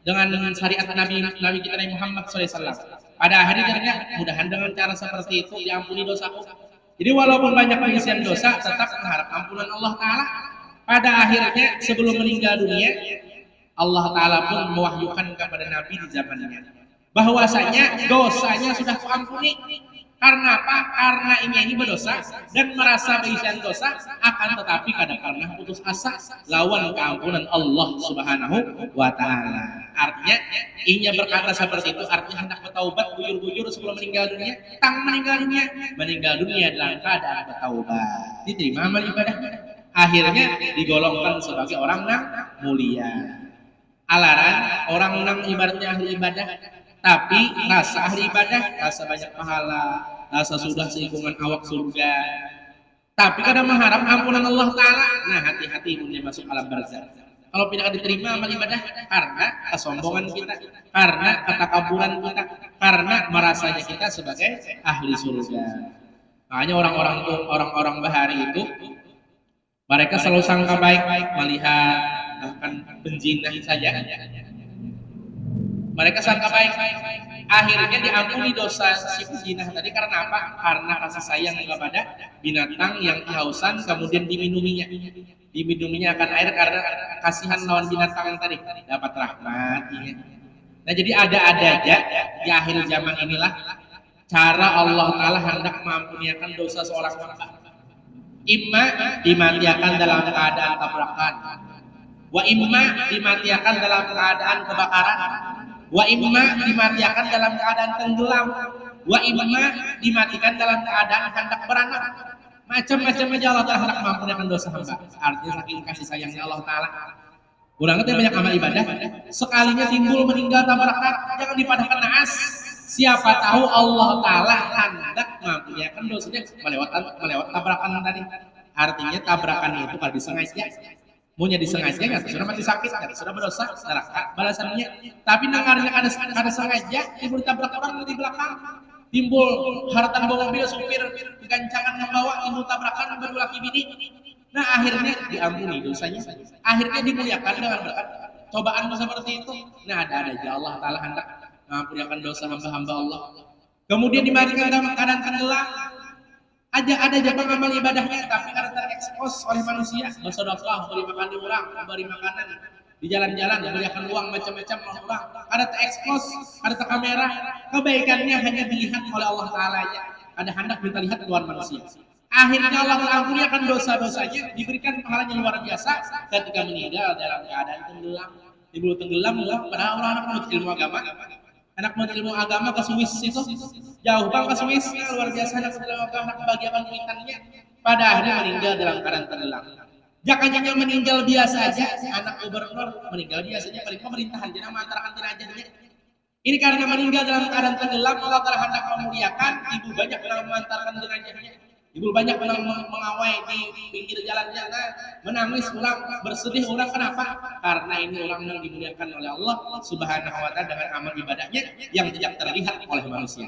dengan syariat Nabi kita Nabi Muhammad SAW. Pada akhirnya mudahan dengan cara seperti itu diampuni dosaku. Jadi walaupun banyak pengisian dosa, tetap mengharap ampunan Allah Ta'ala. Pada akhirnya sebelum meninggal dunia, Allah Ta'ala pun mewahyukan kepada Nabi di zamannya bahwasanya dosanya sudah kuampuni. Karena apa? Karena ini berdosa dan merasa berisian dosa, akan tetapi kadang pernah putus asa lawan keampunan Allah Subhanahu wa Ta'ala. Artinya inya berkata seperti itu, artinya hendak bertaubat bujur-bujur sebelum meninggal dunia. Meninggal dunia dalam keadaan bertaubat, diterima amal ibadah, akhirnya digolongkan sebagai orang yang mulia. Alaran orang nang ibaratnya ahli ibadah, tapi rasa ahli ibadah, rasa banyak pahala, rasa sudah seikungan awak surga, tapi kadang mengharap ampunan Allah Ta'ala. Nah, hati-hati punya masuk alam barzah. Kalau tidak diterima amal ibadah karena kesombongan kita, karena ketakaburan kita, karena merasanya kita sebagai ahli surga. Makanya orang-orang bahari itu mereka selalu sangka baik melihat bahkan penjinah saja. Mereka sangka baik, akhirnya diampuni dosa si penjinah tadi karena apa? Karena kasih sayang kepada binatang yang kehausan kemudian diminuminya. Diminuminya akan air karena kasihan lawan binatang yang tadi dapat rahmat. Nah jadi ada aja di akhir zaman inilah cara Allah Ta'ala hendak mengampunikan dosa seorang hamba. Imma dimatiakan dalam keadaan tabrakan, wa imma dimatiakan dalam keadaan kebakaran, wa imma dimatiakan dalam keadaan tenggelam, wa imma dimatikan dalam keadaan hendak beranak. Macam-macam aja Allah Ta'ala hendak mengampunikan dosa hamba. Artinya saking kasih sayangnya Allah Ta'ala. Kurang banyak amal ibadah, sekalinya timbul meninggal tabrakan, jangan dipadahkan naas. Siapa tahu Allah Ta'ala hendak mengampunikan dosanya melewat tabrakan tadi. Artinya tabrakan itu kalau disengaja, maunya disengaja nggak sudah mati sakit, nggak sudah berdosa, neraka balasannya. Tapi nangarnya ada sengaja, timbul tabrak orang di belakang, timbul haratan bawa mobil supir, gancangan membawa, timbul tabrakan berdua laki bini. Nah akhirnya diampuni dosanya, akhirnya dimuliakan dengan berkat cobaan seperti itu. Nah ada aja Allah Ta'ala hendak mengampunikan dosa hamba-hamba Allah. Kemudian dimatikan dalam keadaan tenggelam. Ada aja amal ibadahnya, tapi karena terekspos oleh manusia, bersedekah, beri makan di orang, beri makanan di jalan-jalan, memberikan uang macam-macam orang. Ada terekspos, ada kamera, kebaikannya hanya dilihat oleh Allah Ta'ala aja. Ada hendak minta lihat keluar manusia. Akhirnya Allah mengampuni akan dosa-dosanya, diberikan pahalanya luar biasa ketika meninggal dalam keadaan tenggelam. Ibu tenggelam padahal orang-anak menuntut ilmu agama. Anak menuntut ilmu agama ke Swiss itu jauh banget ke Swiss, luar biasa anak menuntut ilmu agama kebahagiaan kulitannya. Pada akhirnya meninggal dalam keadaan tenggelam. Jangan meninggal biasa aja, anak gubernur meninggal biasanya paling pemerintahan jangan mengantarkan jenazahnya. Ini karena meninggal dalam keadaan tenggelam, Allah Ta'ala hendak memuliakan, ibu banyak yang mengantarkan jenazahnya. Ibu banyak mengawai di pinggir jalannya, menangis ulang, bersedih ulang. Kenapa? Karena ini orang yang dimuliakan oleh Allah Subhanahu wa Ta'ala dengan amal ibadahnya yang tidak terlihat oleh manusia.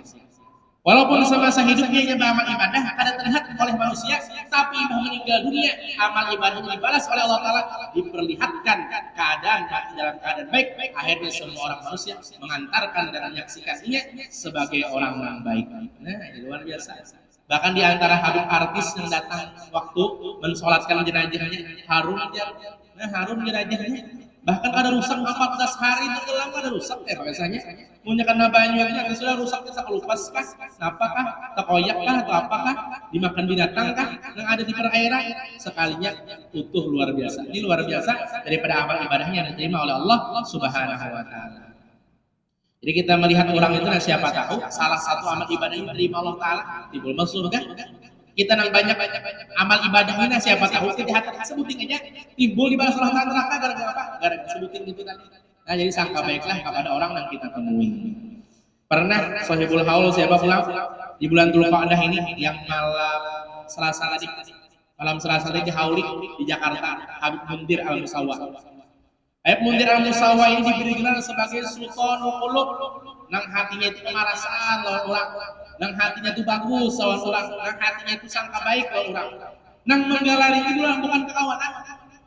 Walaupun semasa hidupnya beramal ibadah ada terlihat oleh manusia, tapi meninggal dunia amal ibadahnya dibalas oleh Allah Ta'ala, diperlihatkan keadaan dalam keadaan baik. Akhirnya semua orang manusia mengantarkan dan menyaksikannya sebagai orang yang baik. Nah, ini luar biasa. Bahkan di antara habib artis yang datang waktu mensolatkan jenazahnya, harum jenazahnya. Bahkan ada rusak 14 hari tenggelam, ada rusak rasanya. Punya karena banyaknya sudah rusak kita kelupas kah? Apakah terkoyak kah atau apakah dimakan binatang kah yang ada di perairan? Sekalinya utuh luar biasa. Ini luar biasa daripada amal ibadahnya yang diterima oleh Allah Subhanahu wa Ta'ala. Jadi kita melihat orang itu, nah siapa tahu salah satu amal ibadahnya diterima Allah Ta'ala, timbul masuk surga. Kita nang banyak amal ibadahnya, siapa tahu kejahatan sebutin aja timbul di balas Allah Ta'ala neraka gara-gara apa? Gara-gara sebutin gitu tadi. Nah jadi sangka baiklah kepada orang yang kita temui. Pernah Sohibul Haul siapa pulang di bulan Dzulqa'dah ini yang malam Selasa tadi, di Hauli di Jakarta, Habib Mundir Al-Musawwa. Habib Mundir Al-Musawwa ini diberi gelar sebagai Sultanul Qulub. Nang hatinya itu kemarasan lawan orang, nang hatinya itu bagus lawan orang, nang hatinya itu sangka baik lawan orang. Nang menggalari itu bukan kekawanan.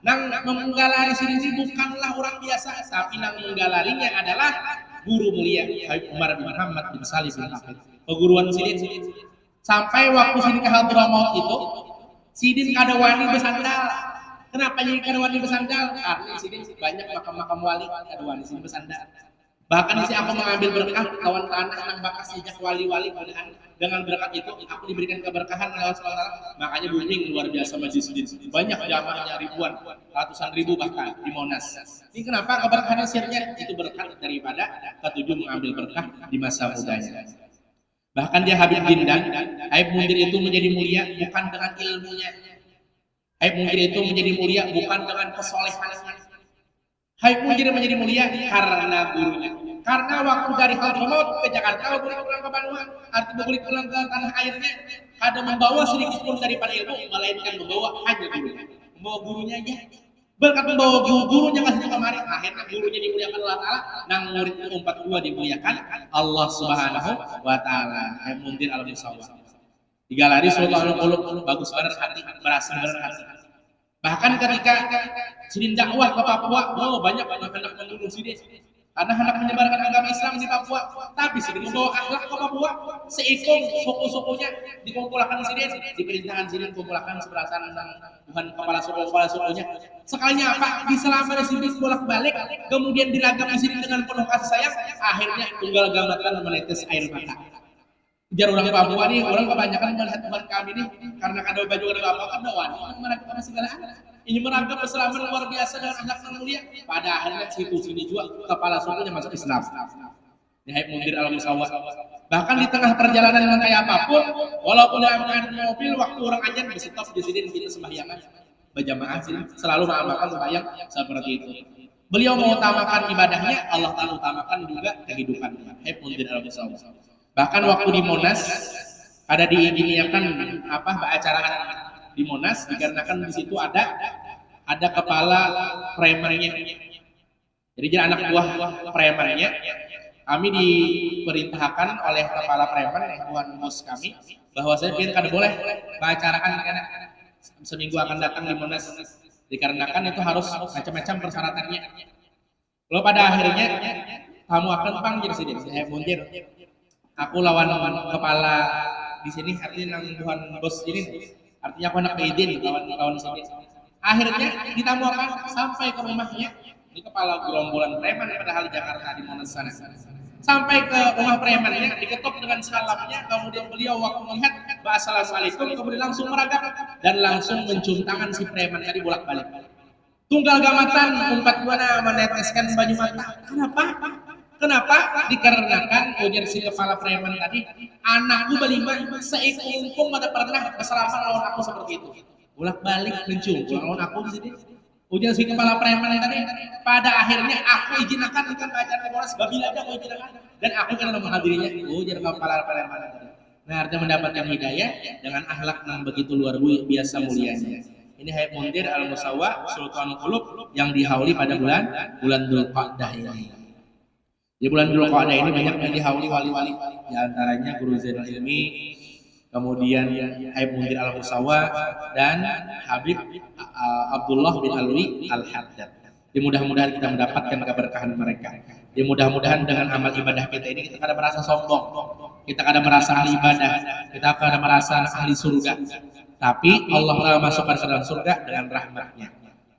Nang menggalari sini bukanlah orang biasa, tapi nang menggalarinya adalah guru mulia Habib Umar bin Muhammad bin Salim bin Hafid. Peguruan Sidin. Sampai waktu Sidin ke Hadramaut itu, Sidin kada wani bersandal. Kenapa jadi kada wani bersandal? Karena Sidin banyak makam-makam wali kada wani Sidin bersandal. Bahkan isi aku mengambil berkah lawan tanah yang bakas sejak wali-wali dengan berkat itu aku diberikan keberkahan oleh Allah. Makanya booming luar biasa majlis Sidin. Banyak jamaahnya ribuan, ratusan ribu bahkan di Monas. Ini kenapa keberkahan hasilnya? Itu berkat daripada ketujuh mengambil berkah di masa mudanya. Bahkan dia Habib Dindan, Habib Mundir itu menjadi mulia bukan dengan ilmunya. Habib Mundir itu menjadi mulia bukan dengan kesolehannya. Habib Mundir menjadi mulia karena gurunya. Karena waktu dari Hadramaut ke Jakarta, boleh pulang ke Bandung, artinya boleh pulang ke tanah airnya, ada membawa sedikit pun daripada ilmu, melainkan membawa hanya gurunya. Membawa gurunya aja. berkat membawa gurunya kasih kemari, akhirnya gurunya dimuliakan Allah Ta'ala, nang muridnya 42 dimuliakan Allah Subhanahu wa Ta'ala. Mundir al-Musawwar digalari sultan al-qulub, bagus banget hati, berasa benar hati. Bahkan ketika Sidin dakwah ke Papua, oh banyak hendak membunuh Sidin karena hendak menyebarkan agama Islam di Papua. Tapi Sidin membawa akhlak ke Papua, seikung suku-sukunya dikumpulkan Sidin, diperintahkan Sidin kumpulkan sebelasan Tuhan kepala sukunya. Sekalinya apa? Diselama Sidin bolak-balik, kemudian diragam Sidin dengan penuh kasih sayang, akhirnya tunggal gamatan menetes air mata. Jar orang Papua nih, orang kebanyakan melihat Tuhan kami nih karena kada baju kada apa kan dawan, meragam segala anak. Ini meragam keselamatan luar biasa dengan anak yang mulia. Pada akhirnya situ sini juga kepala sukunya masuk Islam. Ini Mundir al-Musawwar. Bahkan di tengah perjalanan yang kayak apapun, walaupun ada mobil, waktu orang ajan di stop di sini kita sembahyangan berjamaah sini, selalu mengamalkan sembahyang seperti itu. Beliau mengutamakan ibadahnya, Allah Ta'ala utamakan juga kehidupannya. Mundir al-Musawwar. Bahkan waktu di Monas ada diiniakan acara di Monas dikarenakan di situ ada kepala premannya. Jadi anak buah premannya kami diperintahkan oleh kepala preman Tuhan bos kami bahwa saya ingin kada boleh bacarakan karena seminggu akan datang di Monas dikarenakan itu harus macam-macam persyaratannya. Lalu pada akhirnya kamu akan panggil sini saya mundur. Aku lawan kepala di sini artinya nang Tuhan bos ini artinya aku anak izin lawan sini. Akhirnya ditamukan sampai ke rumahnya di kepala gerombolan preman padahal di Jakarta di Monas sana. Sampai ke rumah premannya diketok dengan salamnya, kemudian beliau waktu melihat assalamualaikum kemudian langsung meragam dan langsung mencium tangan si preman tadi bolak-balik. Tunggal gamatan 42 meneteskan baju mata. Kenapa? Dikarenakan ujar si kepala preman tadi, anakku berlima seikung pada pernah kesalahan lawan aku seperti itu. Bolak-balik mencium lawan aku di sini. Ujar si kepala preman tadi, pada akhirnya aku izinkan dengan bacaan Monas babila aja aku izinkan dan aku kan menghadirinya. Ujar kepala preman tadi. Nah, artinya mendapatkan hidayah dengan akhlak yang begitu luar biasa mulianya. Ini Mundir al-Musawwar Sultanul Qulub yang dihauli pada bulan Dzulqa'dah ini. Di bulan Dzulqa'dah ini banyak yang dihauli wali-wali, di antaranya Guru Zainal Ilmi, kemudian Habib Mundir al-Musawwar dan Habib Abdullah bin Alwi al-Haddad. Mudah-mudahan kita mendapatkan keberkahan mereka. Mudah-mudahan dengan amal ibadah kita ini kita kada merasa sombong, kita kada merasa ahli ibadah, kita kada merasa ahli surga. Tapi Allah masukkan ke dalam surga dengan rahmatnya.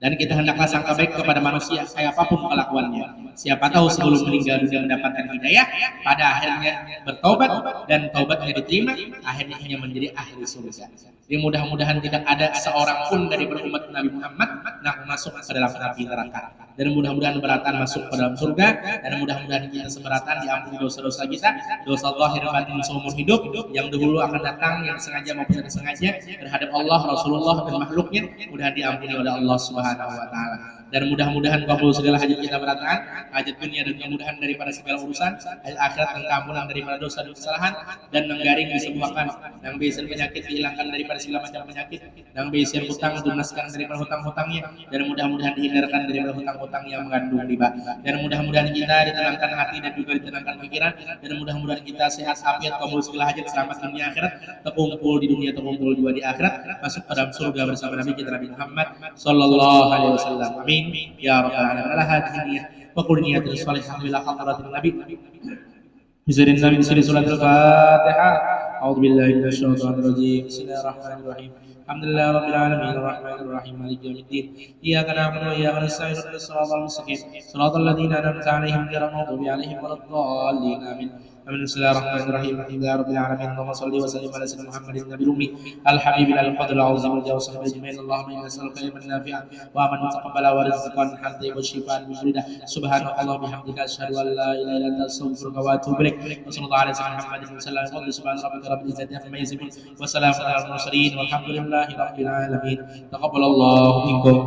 Dan kita hendaklah sangka baik kepada manusia, siapapun kelakuannya. Siapa tahu sebelum meninggal dunia mendapatkan hidayah, pada akhirnya bertobat dan taubatnya diterima, akhirnya hanya menjadi ahli surga. Jadi mudah-mudahan tidak ada seorang pun dari berumat Nabi Muhammad yang masuk ke dalam api neraka. Dan mudah-mudahan beratan masuk ke dalam surga, dan mudah-mudahan kita seberatan diampuni dosa-dosa kita, dosa zahir batin seumur hidup yang dahulu akan datang, yang sengaja maupun tidak sengaja terhadap Allah, Rasulullah dan makhluknya, mudah diampuni oleh Allah Subhanahu wa Ta'ala. Dan mudah-mudahan kabul segala hajat kita beratan, hajat dunia dan kemudahan daripada segala urusan, hajat akhirat dan keampunan daripada dosa-dosa kesalahan, dan menggaring disembuhkan, yang biasa penyakit dihilangkan daripada segala macam penyakit, yang biasa hutang lunaskan daripada hutang-hutangnya, dan mudah-mudahan dihindarkan daripada hutang-hutang yang mengandung riba. Dan mudah-mudahan kita ditenangkan hati dan juga ditenangkan pikiran, dan mudah-mudahan kita sehat afiat kabul segala hajat selamat dunia akhirat, terkumpul di dunia terkumpul juga di akhirat, masuk ke dalam surga bersama Nabi kita Nabi Muhammad sallallahu alaihi wasallam. Amin ya rabbal alamin. Ala hadhihi wa qul niyatul salihah ila hadratin nabi bizirin nabi sirri suratul fatihah. A'udzu billahi minasyaitonir rajim. Bismillahirrahmanirrahim. Alhamdulillahi rabbil alamin arrahmanir rahim maliki yaumiddin. Iyyaka na'budu wa iyyaka nasta'in ihdinas siratal mustaqim siratal ladzina an'amta 'alaihim ghairil maghdubi 'alaihim waladdallin. Amin. Bismillahirrahmanirrahim. Alhamdulillahi rabbil alamin. Allahumma shalli wa sallim ala sayyidina Muhammadin nabiyil ummi al-habib al-qadr al-azim al-jawsam ajmain. Allahumma inna nas'aluka ilman nafi'an wa amalan mutaqabbala wa rizqan halalan wa shifaan min kulli daa. Subhanallahi wa bihamdika asyhadu an la ilaha illa anta astaghfiruka wa atubu ilaik. Wassallallahu ala sayyidina Muhammadin sallallahu alaihi wasallam. Subhana rabbika rabbil izzati amma yasifun wa salamun alal mursalin walhamdulillahi rabbil alamin. Taqabbalallahu minkum.